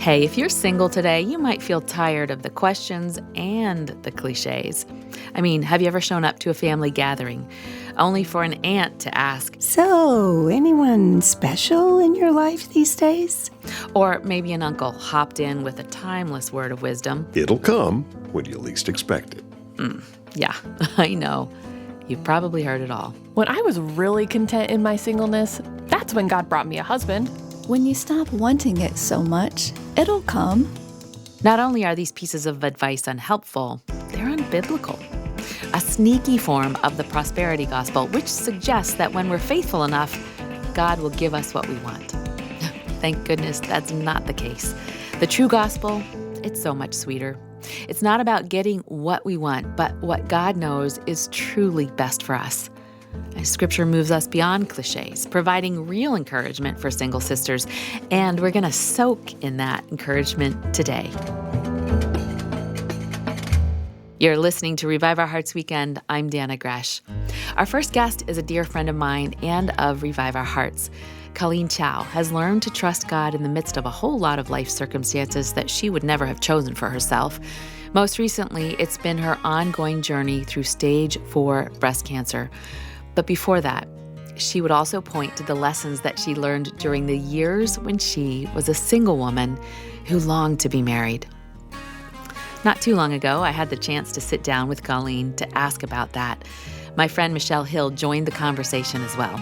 Hey, if you're single today, you might feel tired of the questions and the cliches. I mean, have you ever shown up to a family gathering only for an aunt to ask, "So, anyone special in your life these days?" or maybe an uncle hopped in with a timeless word of wisdom? It'll come when you least expect it. Yeah, I know. You've probably heard it all. When I was really content in my singleness, that's when God brought me a husband. When you stop wanting it so much, it'll come. Not only are these pieces of advice unhelpful, they're unbiblical. A sneaky form of the prosperity gospel, which suggests that when we're faithful enough, God will give us what we want. Thank goodness that's not the case. The true gospel, it's so much sweeter. It's not about getting what we want, but what God knows is truly best for us. Scripture moves us beyond cliches, providing real encouragement for single sisters, and we're going to soak in that encouragement today. You're listening to Revive Our Hearts Weekend. I'm Dana Gresh. Our first guest is a dear friend of mine and of Revive Our Hearts. Colleen Chao has learned to trust God in the midst of a whole lot of life circumstances that she would never have chosen for herself. Most recently, it's been her ongoing journey through stage 4 breast cancer. But before that, she would also point to the lessons that she learned during the years when she was a single woman who longed to be married. Not too long ago, I had the chance to sit down with Colleen to ask about that. My friend Michelle Hill joined the conversation as well.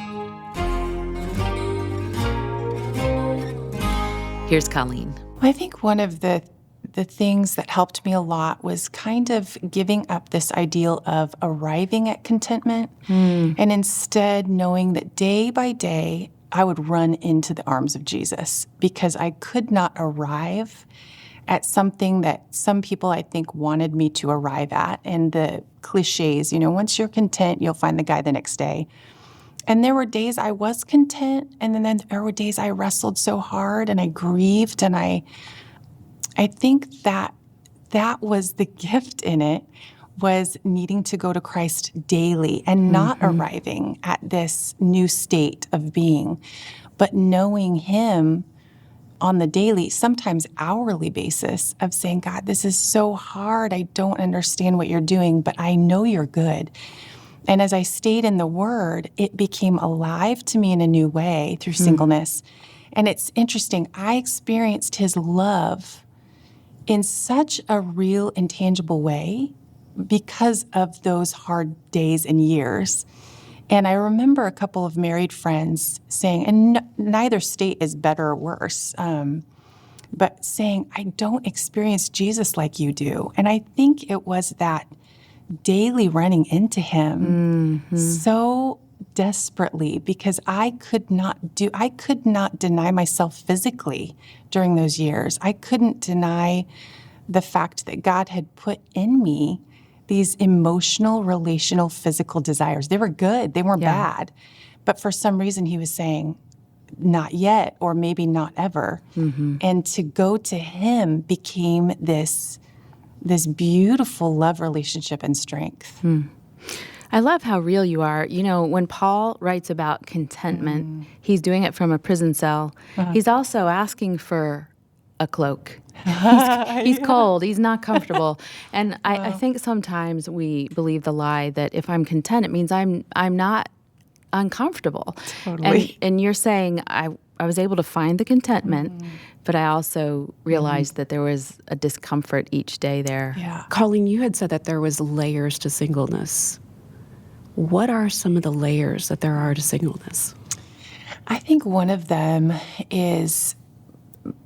Here's Colleen. I think one of the things that helped me a lot was kind of giving up this ideal of arriving at contentment and instead knowing that day by day I would run into the arms of Jesus because I could not arrive at something that some people I think wanted me to arrive at. And the cliches, once you're content, you'll find the guy the next day. And there were days I was content, and then there were days I wrestled so hard and I grieved, and I think that was the gift in it, was needing to go to Christ daily and not arriving at this new state of being, but knowing Him on the daily, sometimes hourly basis of saying, God, this is so hard. I don't understand what you're doing, but I know you're good. And as I stayed in the Word, it became alive to me in a new way through singleness. And it's interesting. I experienced His love in such a real, intangible way because of those hard days and years. And I remember a couple of married friends saying, and neither state is better or worse, but saying, I don't experience Jesus like you do. And I think it was that daily running into Him so desperately because I could not deny myself physically during those years. I couldn't deny the fact that God had put in me these emotional, relational, physical desires. They were good. They weren't bad. But for some reason, He was saying, not yet, or maybe not ever. And to go to Him became this beautiful love relationship and strength. I love how real you are. When Paul writes about contentment, he's doing it from a prison cell. He's also asking for a cloak. He's cold. He's not comfortable. And I think sometimes we believe the lie that if I'm content, it means I'm not uncomfortable. Totally. And you're saying I was able to find the contentment, but I also realized that there was a discomfort each day there. Yeah. Colleen, you had said that there was layers to singleness. What are some of the layers that there are to singleness? I think one of them is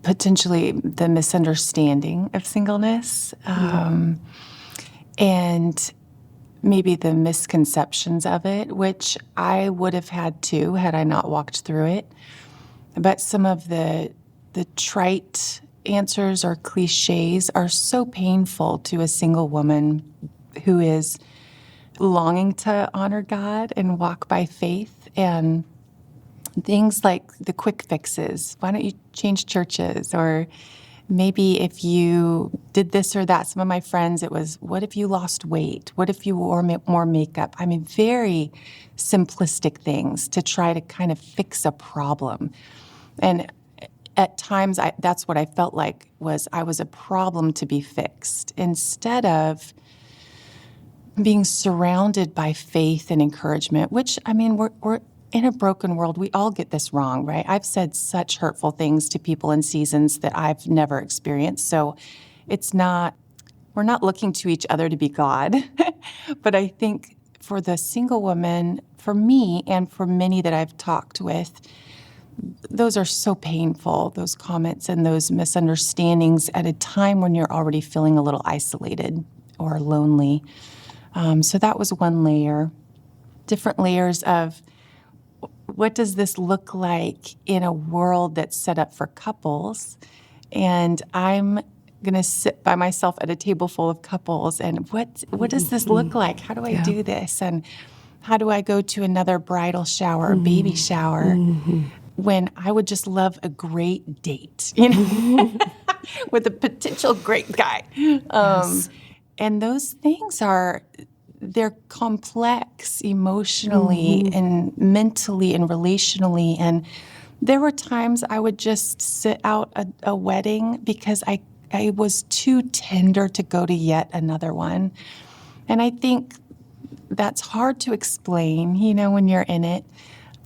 potentially the misunderstanding of singleness, and maybe the misconceptions of it, which I would have had too had I not walked through it. But some of the trite answers or cliches are so painful to a single woman who is longing to honor God and walk by faith, and things like the quick fixes. Why don't you change churches? Or maybe if you did this or that. Some of my friends, it was, what if you lost weight? What if you wore more makeup? I mean, very simplistic things to try to kind of fix a problem. And at times, that's what I felt like was I was a problem to be fixed instead of being surrounded by faith and encouragement, which, I mean, we're in a broken world. We all get this wrong, right? I've said such hurtful things to people in seasons that I've never experienced. So we're not looking to each other to be God. But I think for the single woman, for me and for many that I've talked with, those are so painful, those comments and those misunderstandings at a time when you're already feeling a little isolated or lonely. So that was one layer. Different layers of what does this look like in a world that's set up for couples? And I'm going to sit by myself at a table full of couples. And what does this look like? How do I do this? And how do I go to another bridal shower or baby shower when I would just love a great date, with a potential great guy? And those things they're complex emotionally and mentally and relationally. And there were times I would just sit out a wedding because I was too tender to go to yet another one. And I think that's hard to explain, when you're in it.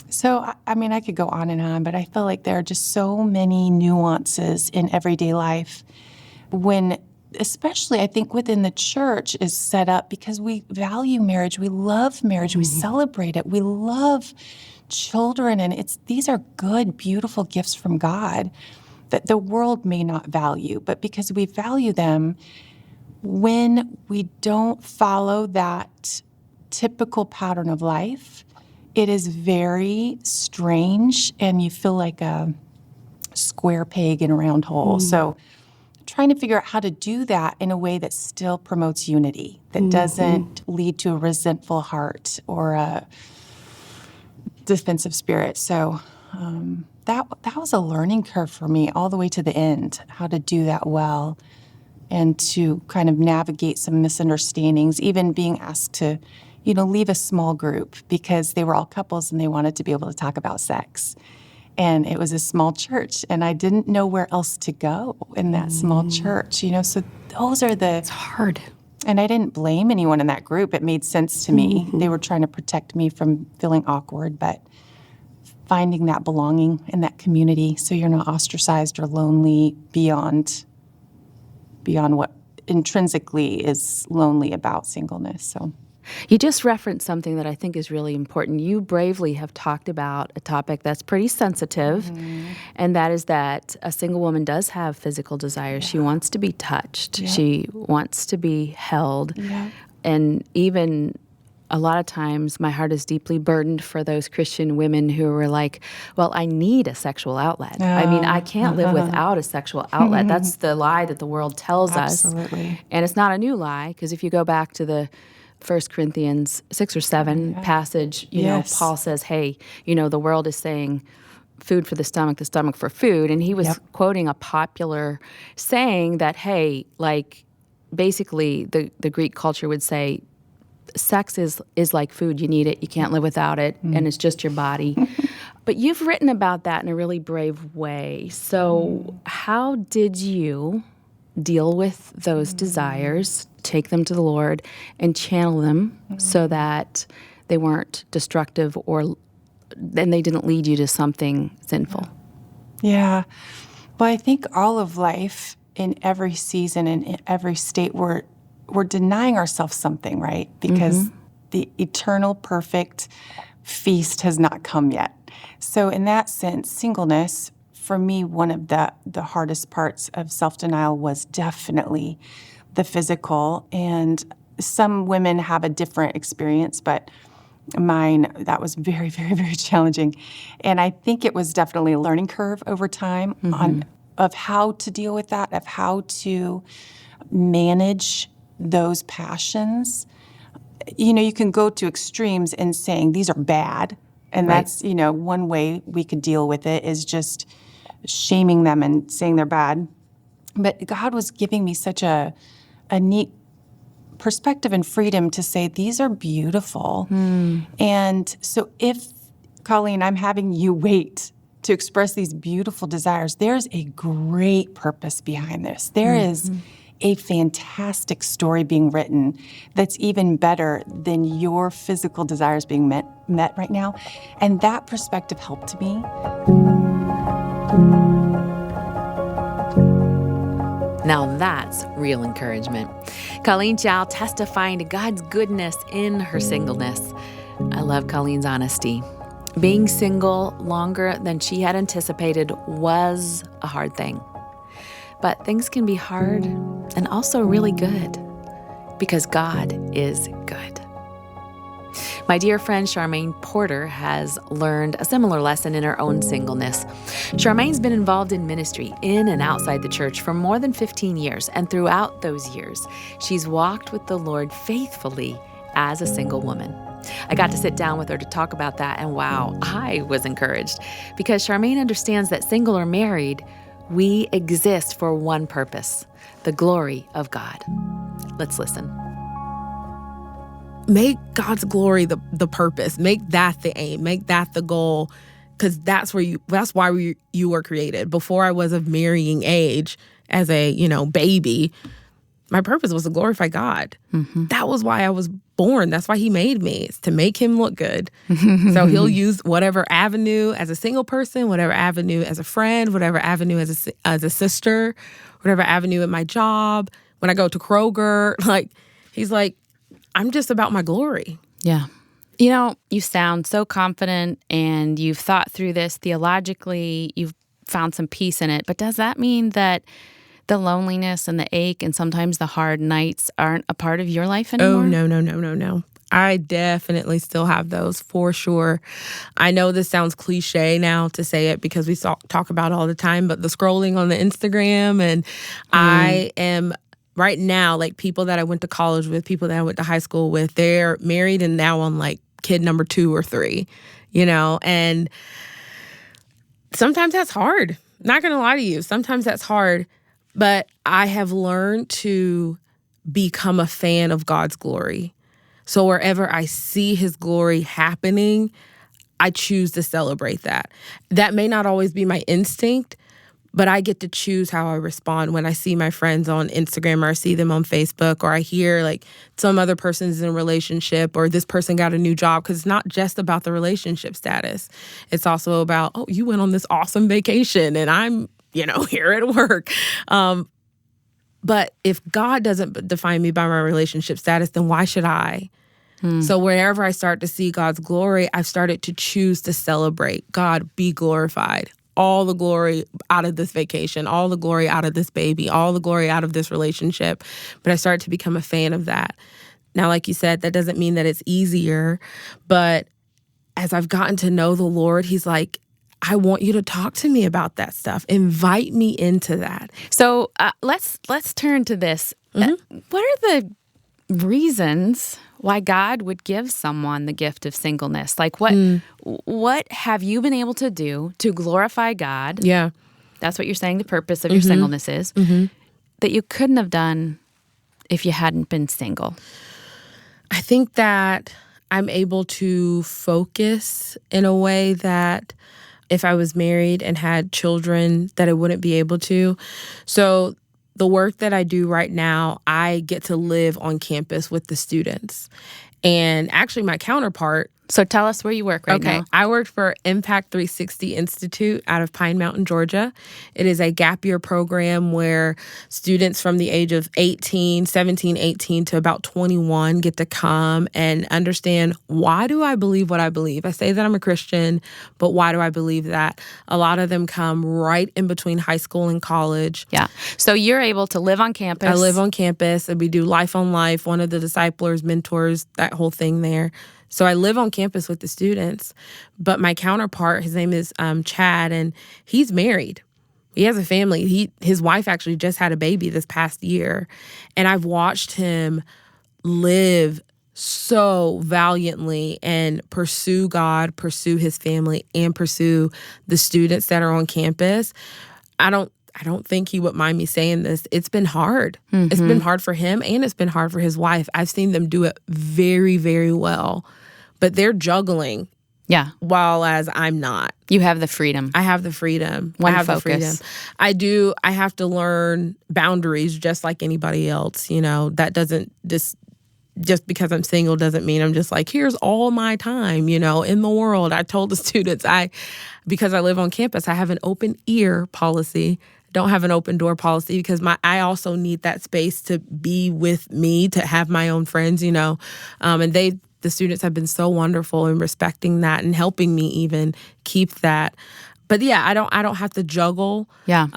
So, I mean, I could go on, but I feel like there are just so many nuances in everyday life when, especially I think within the church, is set up because we value marriage, we love marriage, we celebrate it, we love children, and these are good, beautiful gifts from God that the world may not value, but because we value them, when we don't follow that typical pattern of life, it is very strange, and you feel like a square peg in a round hole. So trying to figure out how to do that in a way that still promotes unity, that doesn't lead to a resentful heart or a defensive spirit. So that was a learning curve for me all the way to the end, how to do that well and to kind of navigate some misunderstandings, even being asked to, leave a small group because they were all couples and they wanted to be able to talk about sex. And it was a small church, and I didn't know where else to go in that small church, so those are It's hard. And I didn't blame anyone in that group. It made sense to me. They were trying to protect me from feeling awkward, but finding that belonging in that community so you're not ostracized or lonely beyond what intrinsically is lonely about singleness. So You just referenced something that I think is really important. You bravely have talked about a topic that's pretty sensitive, and that is that a single woman does have physical desires. She wants to be touched. She wants to be held. And even a lot of times my heart is deeply burdened for those Christian women who are like, well, I need a sexual outlet. I mean, I can't live without a sexual outlet. That's the lie that the world tells us. Absolutely. And it's not a new lie, because if you go back to the 1 Corinthians 6 or 7 passage, Paul says, hey, the world is saying food for the stomach for food. And he was quoting a popular saying that, hey, like basically the Greek culture would say, sex is like food. You need it. You can't live without it. And it's just your body. But you've written about that in a really brave way. So how did you deal with those desires, take them to the Lord, and channel them so that they weren't destructive and they didn't lead you to something sinful? Yeah. Well, I think all of life, in every season and in every state, we're denying ourselves something, right? Because the eternal, perfect feast has not come yet. So in that sense, singleness, for me, one of the hardest parts of self-denial was definitely the physical. And some women have a different experience, but mine, that was very, very, very challenging. And I think it was definitely a learning curve over time of how to deal with that, of how to manage those passions. You can go to extremes in saying these are bad. And that's, one way we could deal with it is just shaming them and saying they're bad. But God was giving me such a neat perspective and freedom to say these are beautiful. And so if, Colleen, I'm having you wait to express these beautiful desires, there's a great purpose behind this. There is a fantastic story being written that's even better than your physical desires being met right now. And that perspective helped me. Now that's real encouragement. Colleen Chao testifying to God's goodness in her singleness. I love Colleen's honesty. Being single longer than she had anticipated was a hard thing. But things can be hard and also really good because God is good. My dear friend Charmaine Porter has learned a similar lesson in her own singleness. Charmaine's been involved in ministry in and outside the church for more than 15 years, and throughout those years, she's walked with the Lord faithfully as a single woman. I got to sit down with her to talk about that, and wow, I was encouraged because Charmaine understands that single or married, we exist for one purpose, the glory of God. Let's listen. Make God's glory the purpose. Make that the aim. Make that the goal, because that's why you were created. Before I was of marrying age, as a baby, my purpose was to glorify God. That was why I was born. That's why He made me. It's to make Him look good. So He'll use whatever avenue as a single person, whatever avenue as a friend, whatever avenue as a sister, whatever avenue at my job. When I go to Kroger, He's like, I'm just about my glory. Yeah. You sound so confident and you've thought through this theologically. You've found some peace in it. But does that mean that the loneliness and the ache and sometimes the hard nights aren't a part of your life anymore? Oh, no. I definitely still have those for sure. I know this sounds cliche now to say it because we talk about it all the time, but the scrolling on the Instagram and I am... Right now, people that I went to college with, people that I went to high school with, they're married and now on kid number 2 or 3, and sometimes that's hard. Not gonna lie to you. Sometimes that's hard, but I have learned to become a fan of God's glory. So wherever I see His glory happening, I choose to celebrate that. That may not always be my instinct, but I get to choose how I respond when I see my friends on Instagram or I see them on Facebook or I hear some other person's in a relationship or this person got a new job, because it's not just about the relationship status. It's also about, oh, you went on this awesome vacation and I'm, here at work. But if God doesn't define me by my relationship status, then why should I? So wherever I start to see God's glory, I've started to choose to celebrate. God, be glorified. All the glory out of this vacation, all the glory out of this baby, all the glory out of this relationship. But I started to become a fan of that. Now, like you said, that doesn't mean that it's easier. But as I've gotten to know the Lord, He's like, I want you to talk to me about that stuff. Invite me into that. So let's turn to this. What are the reasons why God would give someone the gift of singleness? What have you been able to do to glorify God? Yeah. That's what you're saying the purpose of your singleness is. That you couldn't have done if you hadn't been single. I think that I'm able to focus in a way that if I was married and had children, that I wouldn't be able to. So the work that I do right now, I get to live on campus with the students. And actually my counterpart... So tell us where you work right now. I work for Impact 360 Institute out of Pine Mountain, Georgia. It is a gap year program where students from the age of 17, 18 to about 21 get to come and understand, why do I believe what I believe? I say that I'm a Christian, but why do I believe that? A lot of them come right in between high school and college. Yeah. So you're able to live on campus. I live on campus and we do Life on Life, one of the disciplers, mentors, that whole thing there. So I live on campus with the students, but my counterpart, his name is Chad, and he's married. He has a family. His wife actually just had a baby this past year, and I've watched him live so valiantly and pursue God, pursue his family, and pursue the students that are on campus. I don't think he would mind me saying this. It's been hard. It's been hard for him and it's been hard for his wife. I've seen them do it very, very well. But they're juggling Yeah. while as I'm not. You have the freedom. I have the freedom. One I have focus. the freedom. I do. I have to learn boundaries just like anybody else. That doesn't just because I'm single doesn't mean I'm just like, here's all my time, in the world. I told the students, because I live on campus, I have an open ear policy. Don't have an open door policy because I also need that space to be with me, to have my own friends, and the students have been so wonderful in respecting that and helping me even keep that. But yeah, I don't have to juggle. Yeah.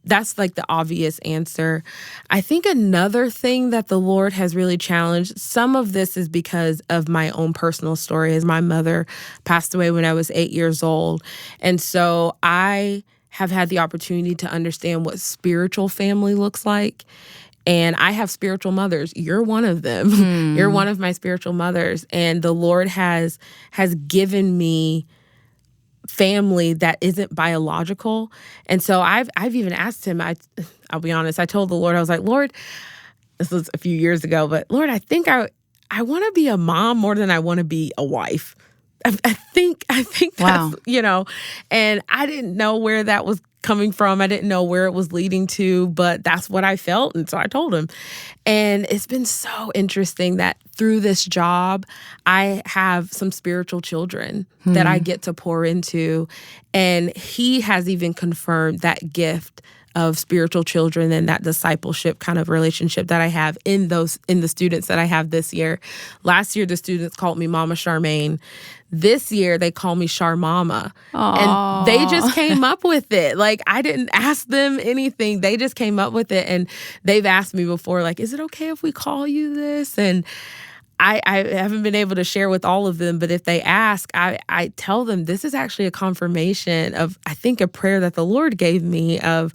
That's like the obvious answer. I think another thing that the Lord has really challenged, some of this is because of my own personal story, as my mother passed away when I was 8 years old. And so I have had the opportunity to understand what spiritual family looks like. And I have spiritual mothers. You're one of them. You're one of my spiritual mothers. And the Lord has given me family that isn't biological. And so I've even asked him, I'll be honest, I told the Lord, I was like, Lord, this was a few years ago, but Lord, I think I want to be a mom more than I want to be a wife. I think Wow. that's, and I didn't know where that was coming from. I didn't know where it was leading to, but that's what I felt. And so I told him. And it's been so interesting that through this job, I have some spiritual children that I get to pour into. And he has even confirmed that gift of spiritual children and that discipleship kind of relationship that I have in the students that I have this year. Last year, the students called me Mama Charmaine. This year, they call me Char Mama. And they just came up with it. Like, I didn't ask them anything. They just came up with it. And they've asked me before, like, is it okay if we call you this? And I haven't been able to share with all of them, but if they ask, I tell them this is actually a confirmation of, I think, a prayer that the Lord gave me of,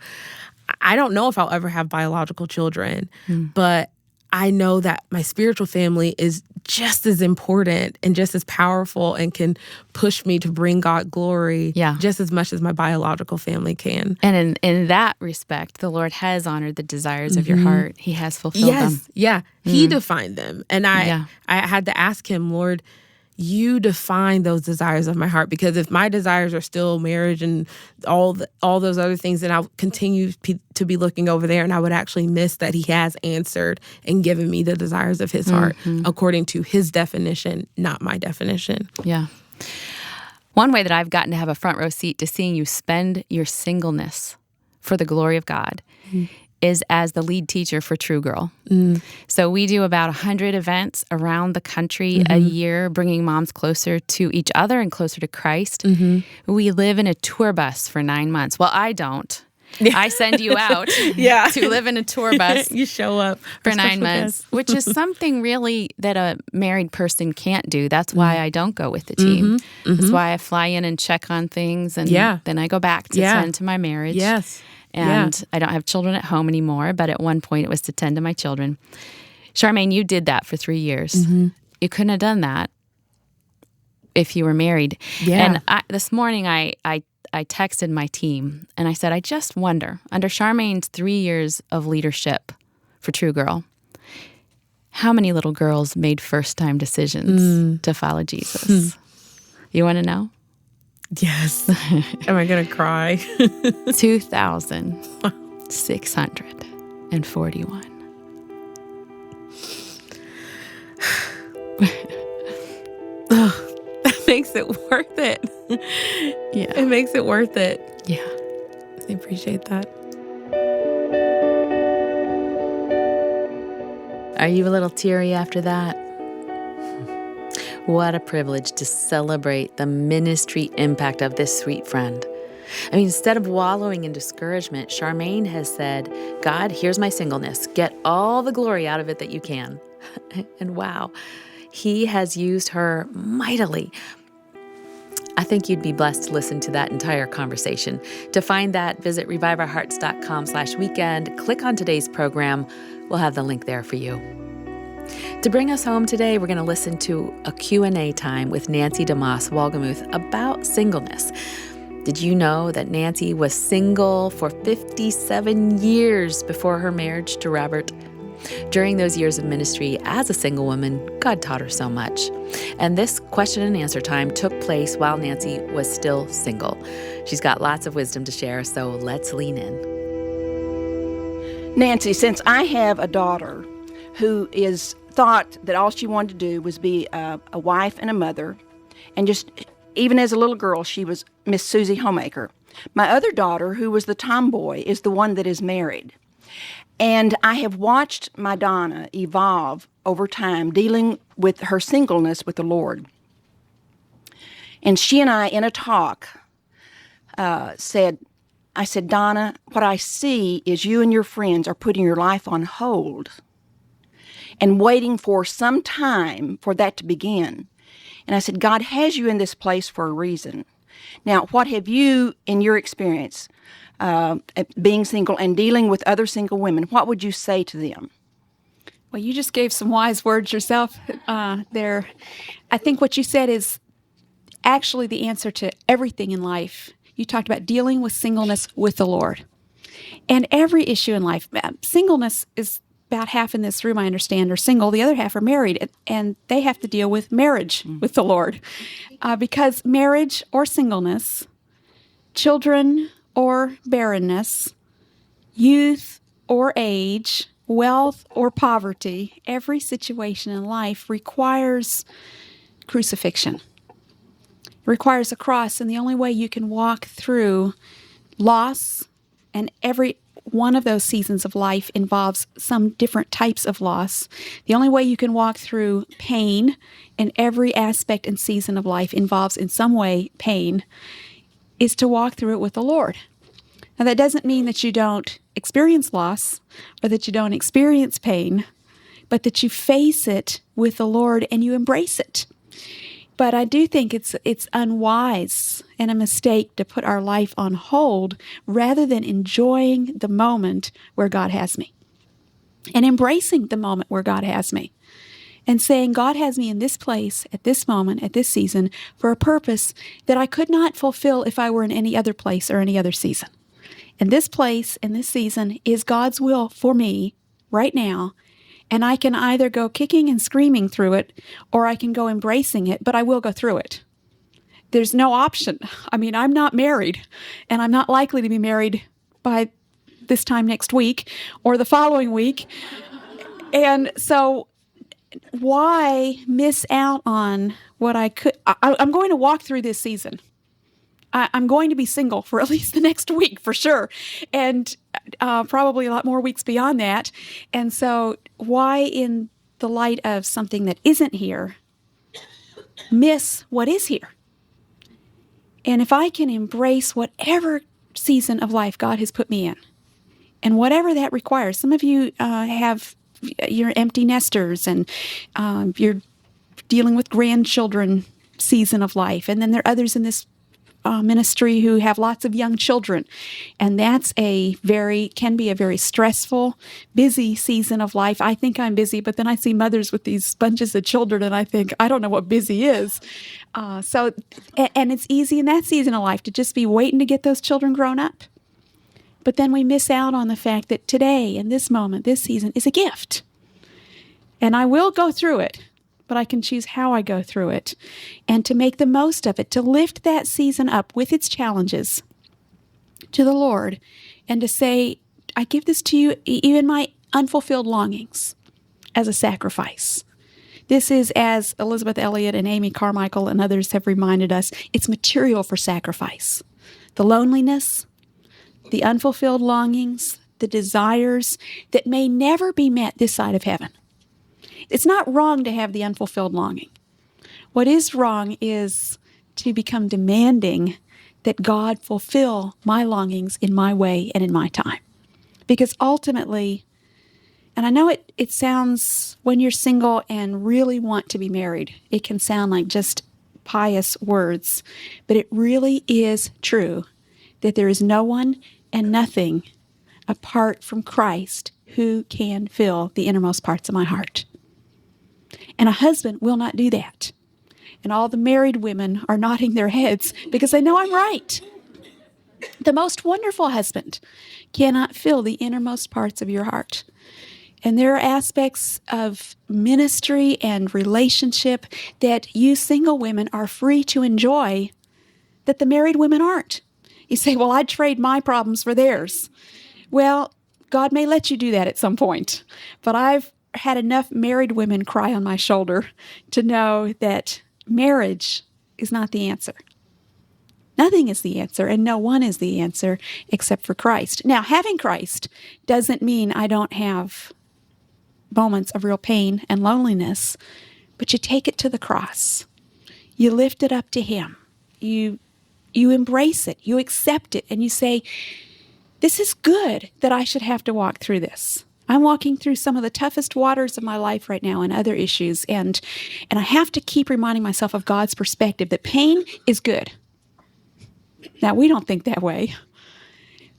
I don't know if I'll ever have biological children, but I know that my spiritual family is just as important and just as powerful and can push me to bring God glory just as much as my biological family can. And in that respect, the Lord has honored the desires of your heart. He has fulfilled them. Yeah. He defined them. And I had to ask him, Lord, you define those desires of my heart, because if my desires are still marriage and all those other things, then I'll continue to be looking over there, and I would actually miss that he has answered and given me the desires of his heart according to his definition, not my definition. Yeah. One way that I've gotten to have a front row seat to seeing you spend your singleness for the glory of God is as the lead teacher for True Girl. So we do about 100 events around the country a year, bringing moms closer to each other and closer to Christ. We live in a tour bus for 9 months. Well, I don't. I send you out to live in a tour bus. You show up for 9 months, which is something really that a married person can't do. That's why I don't go with the team. That's why I fly in and check on things, and then I go back to tend to my marriage. And I don't have children at home anymore, but at one point it was to tend to my children. Charmaine, you did that for 3 years. You couldn't have done that if you were married. And this morning I texted my team and I said, I just wonder, under Charmaine's 3 years of leadership for True Girl, how many little girls made first-time decisions to follow Jesus? You want to know? Yes. Am I going to cry? 2,641. That makes it worth it. It makes it worth it. Yeah. I appreciate that. Are you a little teary after that? What a privilege to celebrate the ministry impact of this sweet friend. I mean, instead of wallowing in discouragement, Charmaine has said, God, here's my singleness. Get all the glory out of it that you can. And wow, he has used her mightily. I think you'd be blessed to listen to that entire conversation. To find that, visit reviveourhearts.com/weekend. Click on today's program. We'll have the link there for you. To bring us home today, we're going to listen to a Q&A time with Nancy DeMoss Walgamuth about singleness. Did you know that Nancy was single for 57 years before her marriage to Robert? During those years of ministry as a single woman, God taught her so much. And this question and answer time took place while Nancy was still single. She's got lots of wisdom to share, so let's lean in. Nancy, since I have a daughter who is thought that all she wanted to do was be a wife and a mother, and just even as a little girl, she was Miss Susie Homemaker. My other daughter, who was the tomboy, is the one that is married. And I have watched my Donna evolve over time, dealing with her singleness with the Lord. And she and I, in a talk, I said, Donna, what I see is you and your friends are putting your life on hold and waiting for some time for that to begin. And I said, God has you in this place for a reason. Now, what have you, in your experience, being single and dealing with other single women, what would you say to them? Well, you just gave some wise words yourself there. I think what you said is actually the answer to everything in life. You talked about dealing with singleness with the Lord. And every issue in life, singleness is about half in this room, I understand, are single. The other half are married, and they have to deal with marriage with the Lord. Because marriage or singleness, children or barrenness, youth or age, wealth or poverty, every situation in life requires crucifixion. It requires a cross, and the only way you can walk through loss, and every one of those seasons of life involves some different types of loss. The only way you can walk through pain, and every aspect and season of life involves in some way pain, is to walk through it with the Lord. Now, that doesn't mean that you don't experience loss or that you don't experience pain, but that you face it with the Lord and you embrace it. But I do think it's unwise and a mistake to put our life on hold rather than enjoying the moment where God has me and embracing the moment where God has me and saying, God has me in this place, at this moment, at this season, for a purpose that I could not fulfill if I were in any other place or any other season. And this place and this season is God's will for me right now. And I can either go kicking and screaming through it, or I can go embracing it, but I will go through it. There's no option. I mean, I'm not married, and I'm not likely to be married by this time next week or the following week. And so why miss out on what I could? I'm going to walk through this season. I'm going to be single for at least the next week, for sure, and probably a lot more weeks beyond that. And so why, in the light of something that isn't here, miss what is here? And if I can embrace whatever season of life God has put me in, and whatever that requires, some of you you're empty nesters, and you're dealing with grandchildren season of life, and then there are others in this ministry who have lots of young children, and that's can be a very stressful, busy season of life. I think I'm busy, but then I see mothers with these bunches of children, and I think, I don't know what busy is. And it's easy in that season of life to just be waiting to get those children grown up. But then we miss out on the fact that today, in this moment, this season, is a gift. And I will go through it, but I can choose how I go through it, and to make the most of it, to lift that season up with its challenges to the Lord, and to say, I give this to you, even my unfulfilled longings, as a sacrifice. This is, as Elizabeth Elliot and Amy Carmichael and others have reminded us, it's material for sacrifice. The loneliness, the unfulfilled longings, the desires that may never be met this side of heaven. It's not wrong to have the unfulfilled longing. What is wrong is to become demanding that God fulfill my longings in my way and in my time. Because ultimately, and I know it sounds, when you're single and really want to be married, it can sound like just pious words, but it really is true that there is no one and nothing apart from Christ who can fill the innermost parts of my heart. And a husband will not do that. And all the married women are nodding their heads because they know I'm right. The most wonderful husband cannot fill the innermost parts of your heart. And there are aspects of ministry and relationship that you single women are free to enjoy that the married women aren't. You say, well, I'd trade my problems for theirs. Well, God may let you do that at some point, but I've had enough married women cry on my shoulder to know that marriage is not the answer. Nothing is the answer, and no one is the answer except for Christ. Now, having Christ doesn't mean I don't have moments of real pain and loneliness, but you take it to the cross. You lift it up to Him. You embrace it. You accept it, and you say, this is good that I should have to walk through this. I'm walking through some of the toughest waters of my life right now and other issues, and I have to keep reminding myself of God's perspective that pain is good. Now, we don't think that way,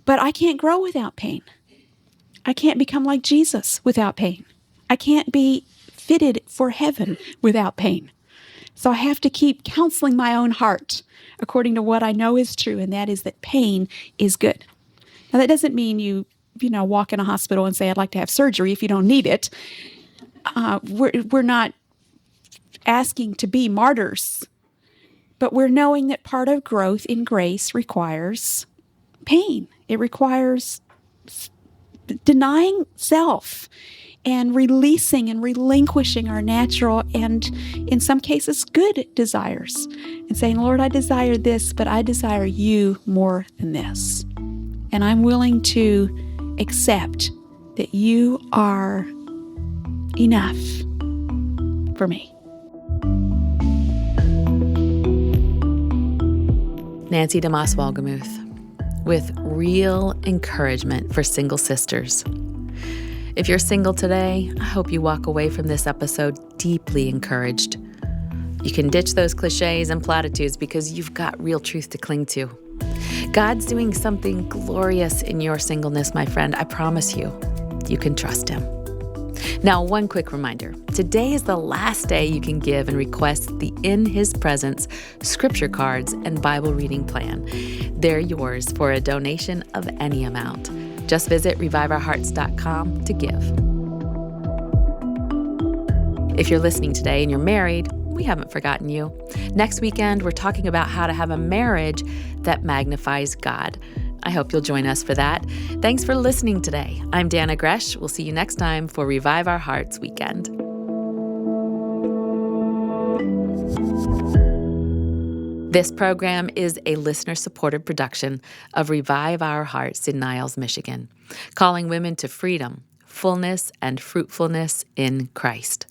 but I can't grow without pain. I can't become like Jesus without pain. I can't be fitted for heaven without pain. So I have to keep counseling my own heart according to what I know is true, and that is that pain is good. Now, that doesn't mean you walk in a hospital and say, I'd like to have surgery if you don't need it. We're not asking to be martyrs, but we're knowing that part of growth in grace requires pain. It requires denying self and releasing and relinquishing our natural and, in some cases, good desires. And saying, Lord, I desire this, but I desire you more than this. And I'm willing to accept that you are enough for me. Nancy DeMoss Walgemuth with real encouragement for single sisters. If you're single today, I hope you walk away from this episode deeply encouraged. You can ditch those cliches and platitudes because you've got real truth to cling to. God's doing something glorious in your singleness, my friend. I promise you, you can trust Him. Now, one quick reminder. Today is the last day you can give and request the In His Presence scripture cards and Bible reading plan. They're yours for a donation of any amount. Just visit reviveourhearts.com to give. If you're listening today and you're married, we haven't forgotten you. Next weekend, we're talking about how to have a marriage that magnifies God. I hope you'll join us for that. Thanks for listening today. I'm Dana Gresh. We'll see you next time for Revive Our Hearts Weekend. This program is a listener-supported production of Revive Our Hearts in Niles, Michigan, calling women to freedom, fullness, and fruitfulness in Christ.